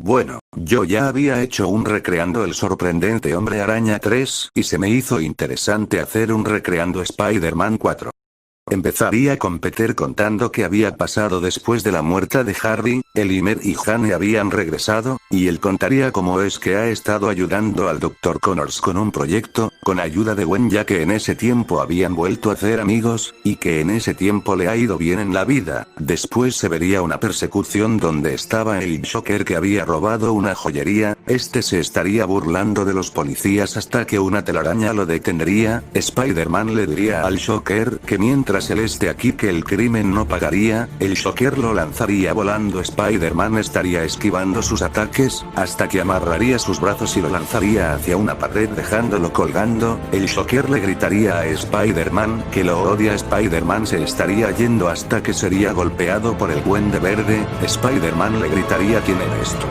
Bueno, yo ya había hecho un recreando el sorprendente Hombre Araña 3 y se me hizo interesante hacer un recreando Spider-Man 4. Empezaría con Peter contando qué había pasado después de la muerte de Harry, Elmer y Jane habían regresado, y él contaría cómo es que ha estado ayudando al Dr. Connors con un proyecto, con ayuda de Gwen ya que en ese tiempo habían vuelto a ser amigos, y que en ese tiempo le ha ido bien en la vida. Después se vería una persecución donde estaba el Shocker que había robado una joyería, este se estaría burlando de los policías hasta que una telaraña lo detendría, Spider-Man le diría al Shocker que mientras él esté aquí que el crimen no pagaría, el Shocker lo lanzaría volando, Spider-Man estaría esquivando sus ataques, hasta que amarraría sus brazos y lo lanzaría hacia una pared dejándolo colgando, el Shocker le gritaría a Spider-Man que lo odia, Spider-Man se estaría yendo hasta que sería golpeado por el Duende Verde, Spider-Man le gritaría ¿quién eres tú?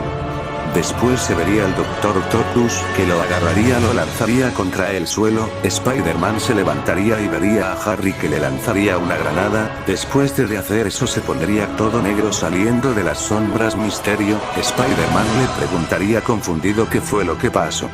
Después se vería al Dr. Octopus, que lo agarraría, lo lanzaría contra el suelo, Spider-Man se levantaría y vería a Harry que le lanzaría una granada, después de hacer eso se pondría todo negro saliendo de las sombras Misterio, Spider-Man le preguntaría confundido qué fue lo que pasó.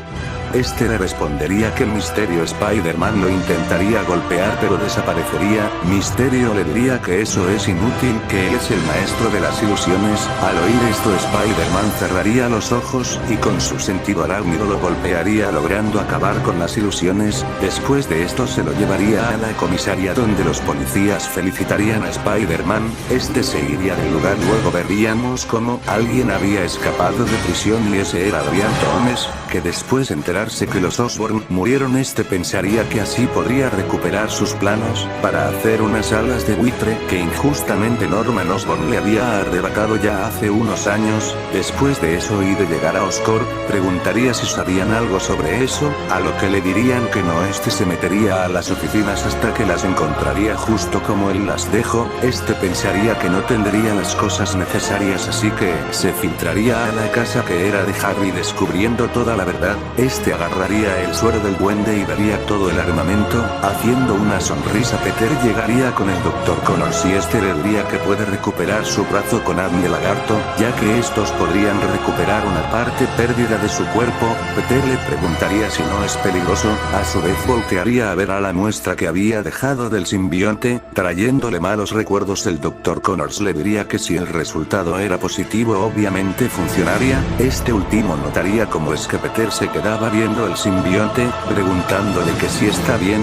Este le respondería que Misterio Spider-Man lo intentaría golpear pero desaparecería, Misterio le diría que eso es inútil, que él es el maestro de las ilusiones, al oír esto Spider-Man cerraría los ojos, y con su sentido arácnido lo golpearía logrando acabar con las ilusiones, después de esto se lo llevaría a la comisaría donde los policías felicitarían a Spider-Man, este se iría del lugar, luego veríamos como alguien había escapado de prisión y ese era Adrián Thomas, que después enterarse que los Osborn murieron este pensaría que así podría recuperar sus planos, para hacer unas alas de buitre que injustamente Norman Osborn le había arrebatado ya hace unos años, después de eso y de llegar a Oscorp, preguntaría si sabían algo sobre eso, a lo que le dirían que no, este se metería a las oficinas hasta que las encontraría justo como él las dejó, este pensaría que no tendría las cosas necesarias así que se filtraría a la casa que era de Harry descubriendo toda la verdad, este agarraría el suero del duende y vería todo el armamento, haciendo una sonrisa Peter llegaría con el Dr. Connors y este le diría que puede recuperar su brazo con Ant y el lagarto, ya que estos podrían recuperar una parte perdida de su cuerpo, Peter le preguntaría si no es peligroso, a su vez voltearía a ver a la muestra que había dejado del simbionte, trayéndole malos recuerdos, el Dr. Connors le diría que si el resultado era positivo obviamente funcionaría, este último notaría cómo es que Peter se quedaba viendo el simbionte, preguntándole que si está bien.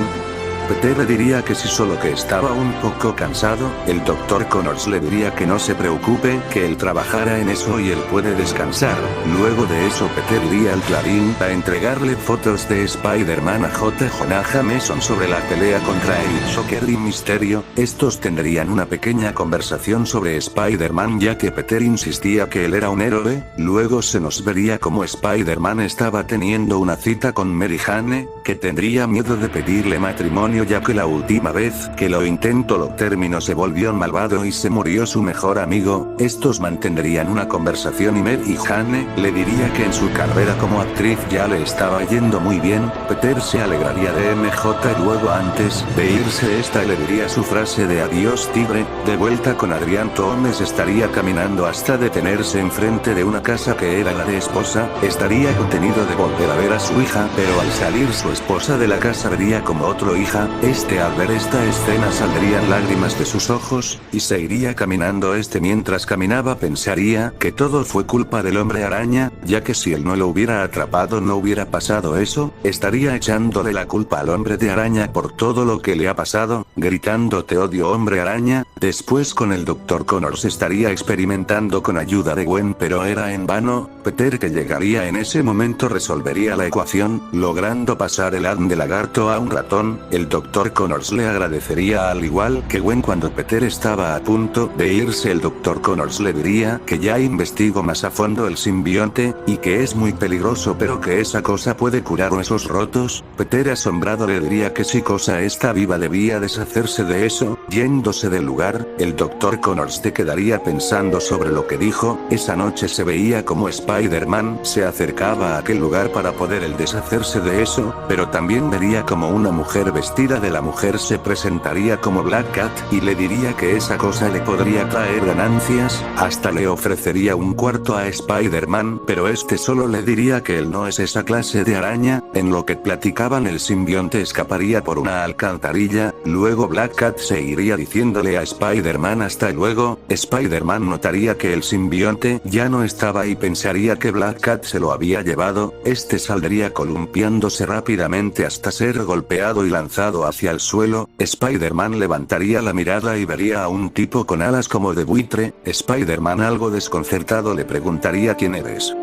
Peter le diría que sí, solo que estaba un poco cansado, el Dr. Connors le diría que no se preocupe, que él trabajara en eso y él puede descansar, luego de eso Peter iría al Clarín a entregarle fotos de Spider-Man a J. Jonah Jameson sobre la pelea contra el Shocker y Misterio, estos tendrían una pequeña conversación sobre Spider-Man ya que Peter insistía que él era un héroe, luego se nos vería como Spider-Man estaba teniendo una cita con Mary Jane, que tendría miedo de pedirle matrimonio ya que la última vez que lo intentó lo terminó se volvió malvado y se murió su mejor amigo, estos mantendrían una conversación y Mary Jane le diría que en su carrera como actriz ya le estaba yendo muy bien, Peter se alegraría de MJ y luego antes de irse esta le diría su frase de adiós tigre, de vuelta con Adrián Thomas estaría caminando hasta detenerse enfrente de una casa que era la de esposa, estaría contenido de volver a ver a su hija pero al salir su esposa de la casa vería como otro hija, este al ver esta escena saldrían lágrimas de sus ojos, y se iría caminando mientras caminaba pensaría que todo fue culpa del Hombre Araña, ya que si él no lo hubiera atrapado no hubiera pasado eso, estaría echándole la culpa al Hombre de Araña por todo lo que le ha pasado, gritando te odio Hombre Araña, después con el Dr. Connors estaría experimentando con ayuda de Gwen pero era en vano, Peter que llegaría en ese momento resolvería la ecuación, logrando pasar el Ant de lagarto a un ratón, el Dr. Connors le agradecería al igual que Gwen cuando Peter estaba a punto de irse el Dr. Connors le diría que ya investigó más a fondo el simbionte, y que es muy peligroso pero que esa cosa puede curar huesos rotos, Peter asombrado le diría que si cosa está viva debía desafiar deshacerse de eso, yéndose del lugar, el Dr. Connors se quedaría pensando sobre lo que dijo. Esa noche se veía como Spider-Man se acercaba a aquel lugar para poder el deshacerse de eso, pero también vería como una mujer vestida de la mujer se presentaría como Black Cat, y le diría que esa cosa le podría traer ganancias, hasta le ofrecería un cuarto a Spider-Man, pero este solo le diría que él no es esa clase de araña. En lo que platicaban, el simbionte escaparía por una alcantarilla, luego Black Cat se iría diciéndole a Spider-Man hasta luego. Spider-Man notaría que el simbionte ya no estaba y pensaría que Black Cat se lo había llevado. Este saldría columpiándose rápidamente hasta ser golpeado y lanzado hacia el suelo. Spider-Man levantaría la mirada y vería a un tipo con alas como de buitre. Spider-Man, algo desconcertado, le preguntaría quién eres.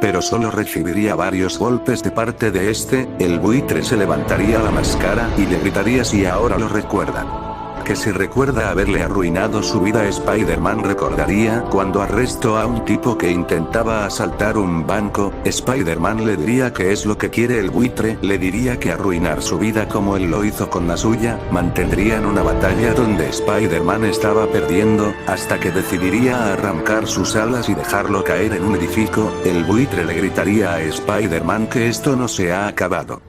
Pero solo recibiría varios golpes de parte de este. El buitre se levantaría la máscara y le gritaría si ahora lo recuerdan. Que si recuerda haberle arruinado su vida. Spider-Man recordaría cuando arrestó a un tipo que intentaba asaltar un banco. Spider-Man le diría que es lo que quiere el buitre, le diría que arruinar su vida como él lo hizo con la suya. Mantendrían una batalla donde Spider-Man estaba perdiendo, hasta que decidiría arrancar sus alas y dejarlo caer en un edificio. El buitre le gritaría a Spider-Man que esto no se ha acabado.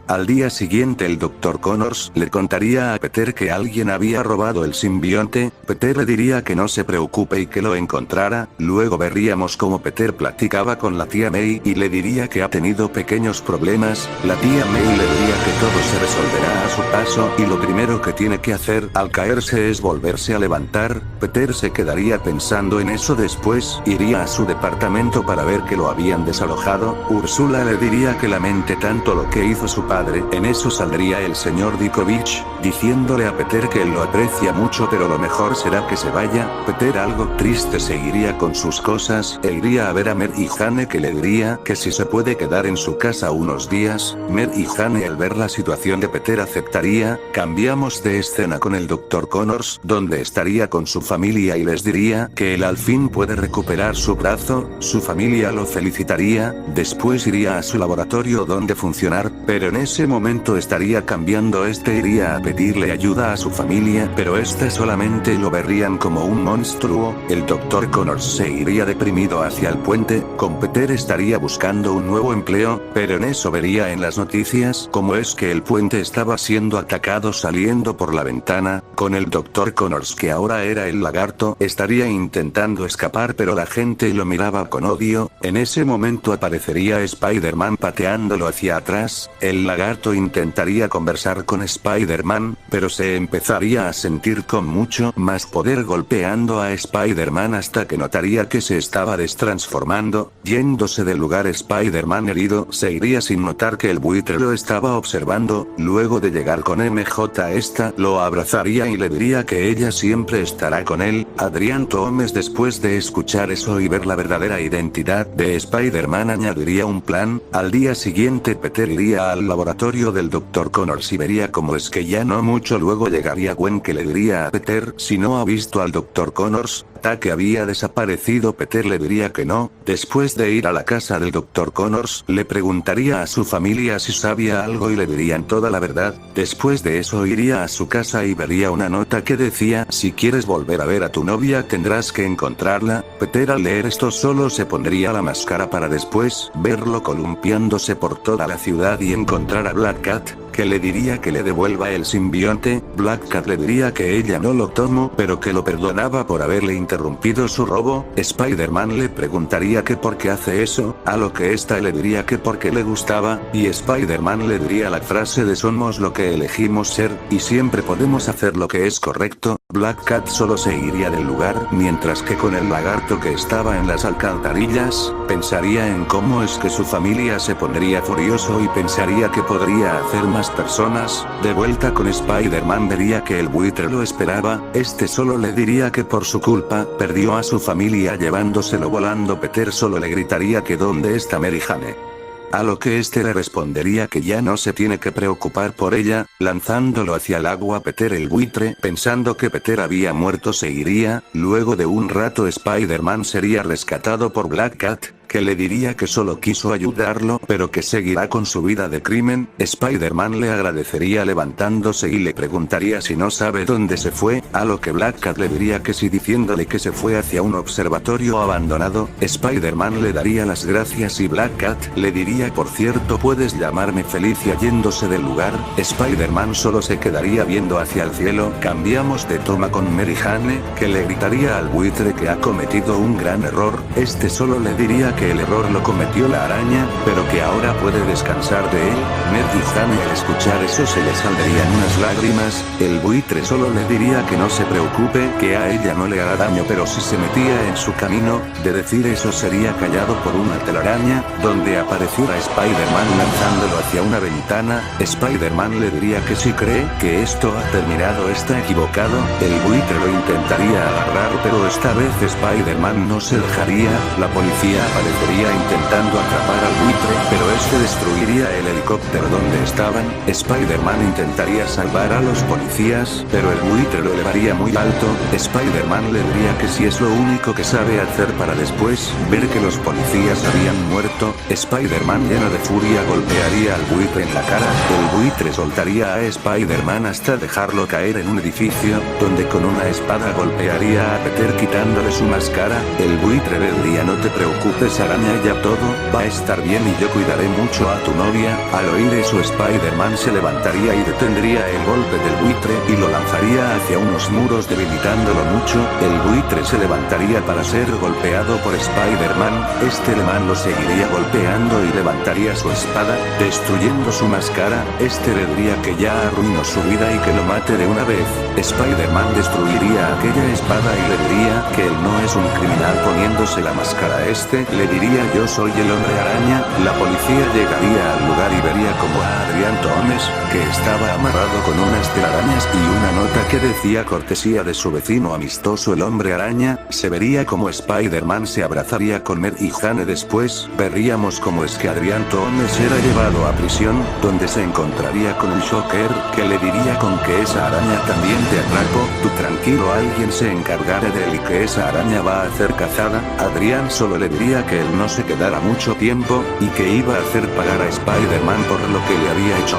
Al día siguiente el Dr. Connors le contaría a Peter que alguien había robado el simbionte. Peter le diría que no se preocupe y que lo encontrara. Luego veríamos cómo Peter platicaba con la tía May y le diría que ha tenido pequeños problemas. La tía May le diría que todo se resolverá a su paso y lo primero que tiene que hacer al caerse es volverse a levantar. Peter se quedaría pensando en eso. Después iría a su departamento para ver que lo habían desalojado. Úrsula le diría que lamente tanto lo que hizo su padre. En eso saldría el señor Dickovich, diciéndole a Peter que él lo aprecia mucho pero lo mejor será que se vaya. Peter, algo triste, seguiría con sus cosas e iría a ver a Mary y Jane, que le diría que si se puede quedar en su casa unos días. Mary y Jane, al ver la situación de Peter, aceptaría. Cambiamos de escena con el Dr. Connors, donde estaría con su familia y les diría que él al fin puede recuperar su brazo. Su familia lo felicitaría. Después iría a su laboratorio donde funcionar, pero en ese momento estaría cambiando. Iría a pedirle ayuda a su familia, pero esta solamente lo verían como un monstruo. El Dr. Connors se iría deprimido hacia el puente. Con Peter estaría buscando un nuevo empleo, pero en eso vería en las noticias cómo es que el puente estaba siendo atacado saliendo por la ventana. Con el Dr. Connors, que ahora era el lagarto, estaría intentando escapar pero la gente lo miraba con odio. En ese momento aparecería Spider-Man pateándolo hacia atrás. El lagarto intentaría conversar con Spider-Man, pero se empezaría a sentir con mucho más poder golpeando a Spider-Man hasta que notaría que se estaba destransformando. Yéndose del lugar, Spider-Man herido se iría sin notar que el buitre lo estaba observando. Luego de llegar con MJ, esta lo abrazaría y le diría que ella siempre estará con él. Adrián Thomas, después de escuchar eso y ver la verdadera identidad de Spider-Man, añadiría un plan. Al día siguiente Peter iría al laboratorio del Dr. Connors y vería cómo es que ya no mucho luego llegaría Gwen, que le diría a Peter si no ha visto al Dr. Connors, que había desaparecido. Peter le diría que no. Después de ir a la casa del Dr. Connors, le preguntaría a su familia si sabía algo y le dirían toda la verdad. Después de eso iría a su casa y vería una nota que decía: si quieres volver a ver a tu novia tendrás que encontrarla. Peter, al leer esto, solo se pondría la máscara para después verlo columpiándose por toda la ciudad y encontrar a Black Cat, que le diría que le devuelva el simbionte. Black Cat le diría que ella no lo tomó, pero que lo perdonaba por haberle interrumpido su robo. Spider-Man le preguntaría que por qué hace eso, a lo que esta le diría que porque le gustaba, y Spider-Man le diría la frase de somos lo que elegimos ser, y siempre podemos hacer lo que es correcto. Black Cat solo se iría del lugar, mientras que con el lagarto, que estaba en las alcantarillas, pensaría en cómo es que su familia se pondría furioso y pensaría que podría hacer más personas. De vuelta con Spider-Man, vería que el buitre lo esperaba. Este solo le diría que por su culpa perdió a su familia llevándoselo volando. Peter solo le gritaría que dónde está Mary Jane. A lo que este le respondería que ya no se tiene que preocupar por ella, lanzándolo hacia el agua. Peter, el buitre, pensando que Peter había muerto, se iría. Luego de un rato Spider-Man sería rescatado por Black Cat, que le diría que solo quiso ayudarlo, pero que seguirá con su vida de crimen. Spider-Man le agradecería levantándose y le preguntaría si no sabe dónde se fue, a lo que Black Cat le diría que sí, diciéndole que se fue hacia un observatorio abandonado. Spider-Man le daría las gracias y Black Cat le diría: por cierto, puedes llamarme Felicia. Yéndose del lugar, Spider-Man solo se quedaría viendo hacia el cielo. Cambiamos de toma con Mary Jane, que le gritaría al buitre que ha cometido un gran error. Este solo le diría que el error lo cometió la araña, pero que ahora puede descansar de él. Mary Jane al escuchar eso se le saldrían unas lágrimas. El buitre solo le diría que no se preocupe, que a ella no le hará daño, pero si se metía en su camino. De decir eso sería callado por una telaraña, donde apareciera Spider-Man lanzándolo hacia una ventana. Spider-Man le diría que si cree que esto ha terminado está equivocado. El buitre lo intentaría agarrar, pero esta vez Spider-Man no se dejaría. La policía aparecería intentando atrapar al buitre, pero este destruiría el helicóptero donde estaban. Spider-Man intentaría salvar a los policías, pero el buitre lo elevaría muy alto. Spider-Man le diría que si es lo único que sabe hacer para después ver que los policías habían muerto. Spider-Man lleno de furia golpearía al buitre en la cara. El buitre soltaría a Spider-Man hasta dejarlo caer en un edificio, donde con una espada golpearía a Peter quitándole su máscara. El buitre le diría: no te preocupes araña, ya todo va a estar bien y yo cuidaré mucho a tu novia. Al oír eso Spider-Man se levantaría y detendría el golpe del buitre y lo lanzaría hacia unos muros debilitándolo mucho. El buitre se levantaría para ser golpeado por Spider-Man. Este alemán lo seguiría golpeando y levantaría su espada, destruyendo su máscara. Este le diría que ya arruinó su vida y que lo mate de una vez. Spider-Man destruiría aquella espada y le diría que él no es un criminal poniéndose la máscara. Este le diría: yo soy el hombre araña. La policía llegaría al lugar y vería como a Adrián Thomas, que estaba amarrado con unas telarañas y una nota que decía: cortesía de su vecino amistoso el hombre araña. Se vería como Spider-Man se abrazaría con Mary Jane. Después veríamos cómo es que Adrián Thomas era llevado a prisión, donde se encontraría con el Shocker, que le diría: con que esa araña también te atrapo, tú tranquilo, alguien se encargará de él y que esa araña va a ser cazada. Adrián solo le diría que él no se quedara mucho tiempo, y que iba a hacer pagar a Spider-Man por lo que le había hecho.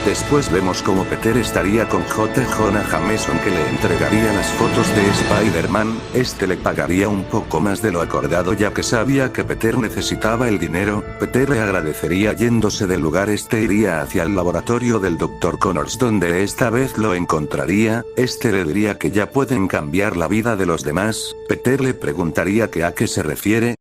Después vemos como Peter estaría con J. Jonah Jameson, que le entregaría las fotos de Spider-Man. Este le pagaría un poco más de lo acordado ya que sabía que Peter necesitaba el dinero. Peter le agradecería. Yéndose del lugar, este iría hacia el laboratorio del Dr. Connors, donde esta vez lo encontraría. Este le diría que ya pueden cambiar la vida de los demás. Peter le preguntaría que a qué se refiere.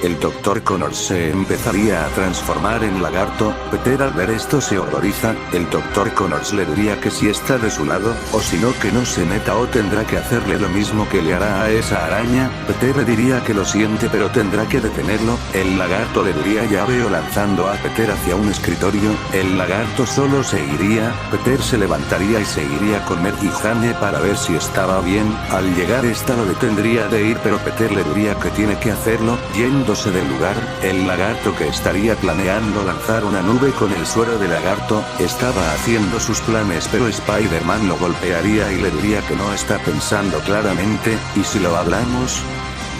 El Dr. Connors se empezaría a transformar en lagarto. Peter al ver esto se horroriza. El Dr. Connors le diría que si está de su lado, o si no que no se meta o tendrá que hacerle lo mismo que le hará a esa araña. Peter le diría que lo siente pero tendrá que detenerlo. El lagarto le diría: ya veo, lanzando a Peter hacia un escritorio. El lagarto solo se iría. Peter se levantaría y se iría con Mary Jane para ver si estaba bien. Al llegar esta lo detendría de ir, pero Peter le diría que tiene que hacerlo. Yéndose del lugar, el lagarto, que estaría planeando lanzar una nube con el suero de lagarto, estaba haciendo sus planes, pero Spider-Man lo golpearía y le diría que no está pensando claramente. ¿Y si lo hablamos?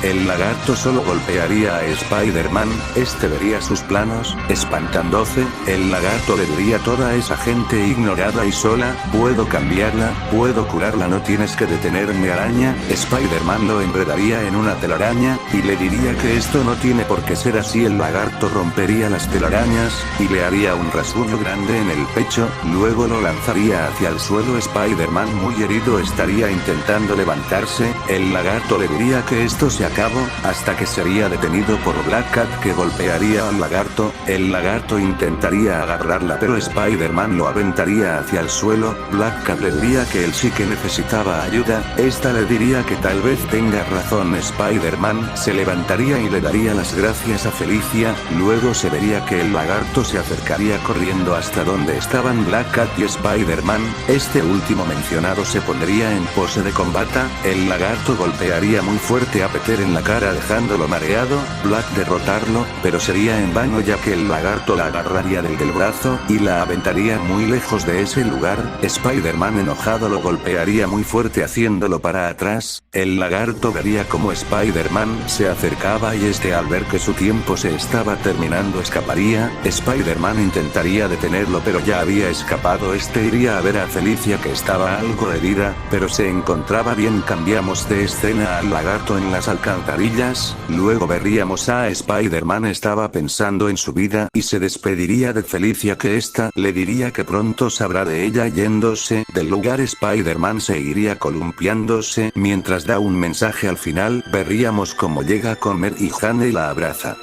El lagarto solo golpearía a Spider-Man. Este vería sus planos, espantándose. El lagarto le diría: toda esa gente ignorada y sola, puedo cambiarla, puedo curarla, no tienes que detenerme araña. Spider-Man lo enredaría en una telaraña, y le diría que esto no tiene por qué ser así. El lagarto rompería las telarañas, y le haría un rasguño grande en el pecho, luego lo lanzaría hacia el suelo. Spider-Man, muy herido, estaría intentando levantarse. El lagarto le diría que esto se cabo, hasta que sería detenido por Black Cat, que golpearía al lagarto. El lagarto intentaría agarrarla, pero Spider-Man lo aventaría hacia el suelo. Black Cat le diría que él sí que necesitaba ayuda. Esta le diría que tal vez tenga razón. Spider-Man se levantaría y le daría las gracias a Felicia. Luego se vería que el lagarto se acercaría corriendo hasta donde estaban Black Cat y Spider-Man. Este último mencionado se pondría en pose de combate. El lagarto golpearía muy fuerte a Peter en la cara dejándolo mareado, Black derrotarlo, pero sería en vano ya que el lagarto la agarraría del brazo, y la aventaría muy lejos de ese lugar. Spider-Man enojado lo golpearía muy fuerte haciéndolo para atrás. El lagarto vería como Spider-Man se acercaba y este al ver que su tiempo se estaba terminando escaparía. Spider-Man intentaría detenerlo pero ya había escapado. Este iría a ver a Felicia que estaba algo herida, pero se encontraba bien. Cambiamos de escena al lagarto en las alcantarillas, luego veríamos a Spider-Man estaba pensando en su vida y se despediría de Felicia que esta le diría que pronto sabrá de ella. Yéndose del lugar, Spider-Man seguiría columpiándose mientras da un mensaje. Al final veríamos cómo llega a comer y Haney la abraza.